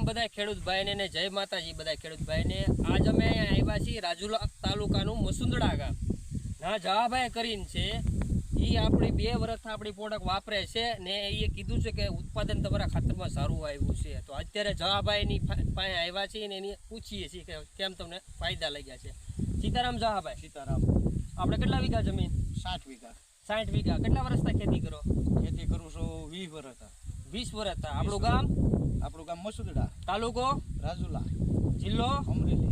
બધા ખેડૂત ભાઈને ને જય માતાજી બધા ખેડૂત ભાઈને। આજ અમે અહીંયા આવ્યા છીએ રાજુલા તાલુકાનું મસુંદડા ગામ ના જવાભાઈ કરીને છે। એ આપણી 2 વર્ષથી આપણી પ્રોડક્ટ વાપરે છે ને એ કીધું છે કે ઉત્પાદન તમારા ખાતરમાં સારું આવ્યું છે। તો અત્યારે જવાભાઈની પાસે આવ્યા છીએ ને એની પૂછીએ છીએ કે કેમ તમને ફાયદા લાગ્યા છે। સીતારામ જવાભાઈ। સીતારામ। આપણે કેટલા વીઘા જમીન? 60 વીઘા। 60 વીઘા। કેટલા વર્ષથી ખેતી કરો? ખેતી કરું છું 20 વર્ષ। 20 વર્ષથી। આપણું ગામ? આપણું ગામ મસુંદડા, તાલુકો રાજુલા, જિલ્લો અમરેલી।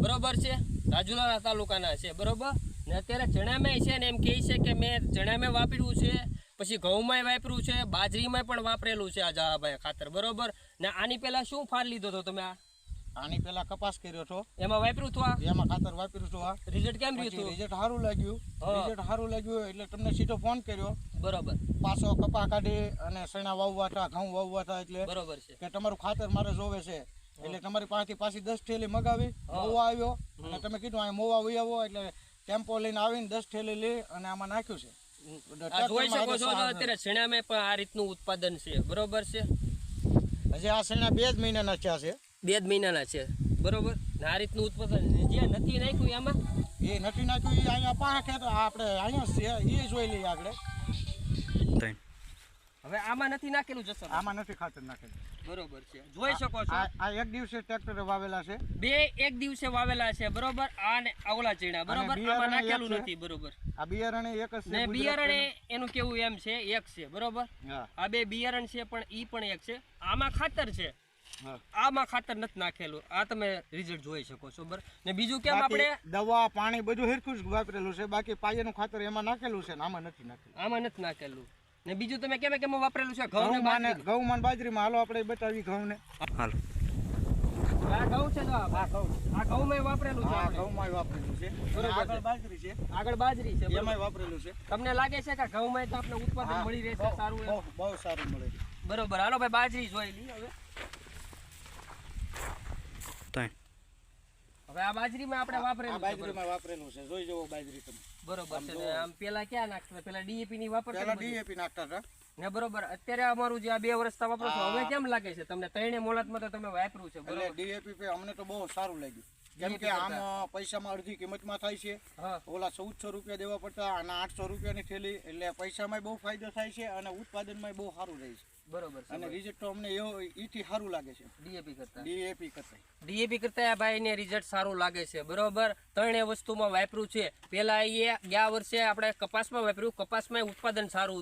બરોબર છે, રાજુલા તાલુકાના છે બરોબર ને। અત્યારે ચણામાં છે ને એમ કહે છે કે મેં ચણામાં વાપર્યું છે, પછી ઘઉંમાં વાપર્યું છે, બાજરીમાં પણ વાપરેલું છે આ જવાભાઈ ખાતર બરોબર ને। આની પહેલા શું ફાર લીધો હતો તમે? આની પહેલા કપાસ કર્યો છો, એમાં વાપર્યું હતું? એમાં ખાતર વાપર્યું છું। આ રિઝલ્ટ કેમ રહ્યું હતું? રિઝલ્ટ સારું લાગ્યું। રિઝલ્ટ સારું લાગ્યું એટલે તમને સીધો ફોન કર્યો બરોબર। પાછો કપા કાઢી અને સણા વાવવા હતા, ઘઉં વાવવા હતા એટલે બરોબર છે કે તમારું ખાતર મારે જોવે છે એટલે તમારી પાસેથી પાછી 10 થેલી મગાવી। મોવા આવ્યો અને તમે કીધું અહીં મોવા વહી આવો એટલે ટેમ્પો લઈને આવીને 10 થેલી લઈ અને આમાં નાખ્યું છે। જોઈ શકો છો અત્યારે ચણામાં પણ આ રીતનું ઉત્પાદન છે બરોબર છે। હજી આ સણા 2 જ મહિનાના થયા છે। 2 જ મહિનાના છે બરોબર ને આ રીતનું ઉત્પાદન જે નથી નાખ્યું એમાં એ નથી નાખ્યું એ અહીંયા પાસે ખેતર આપણે અહીંયા છે એ જોઈ લઈએ આગળ। હવે આમાં નથી નાખેલું જશો? આમાં નથી ખાતર નાખેલું બરોબર છે, જોઈ શકો છો। આ એક દિવસે ટ્રેક્ટરે વાવેલા છે, 2 એક દિવસે વાવેલા છે બરોબર। આ ને આવલા ચીણા બરોબર, આમાં નાખેલું નથી બરોબર। આ બિયારણ એક જ છે ને બિયારણ એનું કેવું એમ છે એક છે બરોબર। હા, આ 2 બિયારણ છે પણ ઈ પણ એક છે। આમાં ખાતર છે, આમાં ખાતર નથી નાખેલું। આ તમે રિઝલ્ટ જોઈ શકો છો બરાબર ને। બીજું કેમ આપણે દવા પાણી બધું હરખું જ વાપરેલું છે, બાકી પાયાનું ખાતર એમાં નાખેલું છે ને આમાં નથી નાખેલું। આમાં નથી નાખેલું ને બીજું તમે કેમ વાપરેલું છે? ઘઉં બાજરીમાં હાલો આપણે બતાવી ઘઉં ને હાલો। આ ઘઉં છે તો આ ઘઉંમાં વાપરેલું છે, ઘઉંમાં વાપરેલું છે બરોબર। આગળ બાજરી છે, આગળ બાજરી છે એમાં વાપરેલું છે। તમને લાગે છે કે ઘઉંમાં તો આપણે ઉત્પાદન મળી રહેશે સારું? બહુ સારું મળે બરોબર। હાલો ભાઈ બાજરી જોઈ લઈએ હવે। હવે આ બાજરીમાં આપણે વાપરેલું છે, બાજરીમાં વાપરેલું છે, જોઈ જવો બાજરી તમે બરોબર છે ને। આમ પેલા ક્યાં નાખતા? પેલા ડીએપી ની પેલા વાપરતા ડીએપી નાખતા હતા ને બરોબર। અત્યારે અમારું જે આ 2 વર્ષથી વાપરો છો હવે કેમ લાગે છે તમને? 3 મોલાતમાં તો તમે વાપર્યું છે એટલે બરોબર। ડીએપી પે અમને તો બહુ સારું લાગ્યું, કેમ કે આમ પૈસામાં અડધી કિંમતમાં થાય છે। ઓલા 1400 રૂપિયા દેવા પડતા અને 800 રૂપિયાની થેલી, એટલે પૈસામાં બહુ ફાયદો થાય છે અને ઉત્પાદનમાં બહુ સારું રહે છે બરોબર છે। અને રિઝલ્ટ તો અમને ઈથી સારું લાગે છે ડીએપી કરતા ડીએપી કરતા આ ભાઈને રિઝલ્ટ સારું લાગે છે બરોબર। 3 વસ્તુમાં વાપર્યું છે। પેલા એ ગયા વર્ષે આપણે કપાસમાં વાપર્યું, કપાસમાં ઉત્પાદન સારું હતું।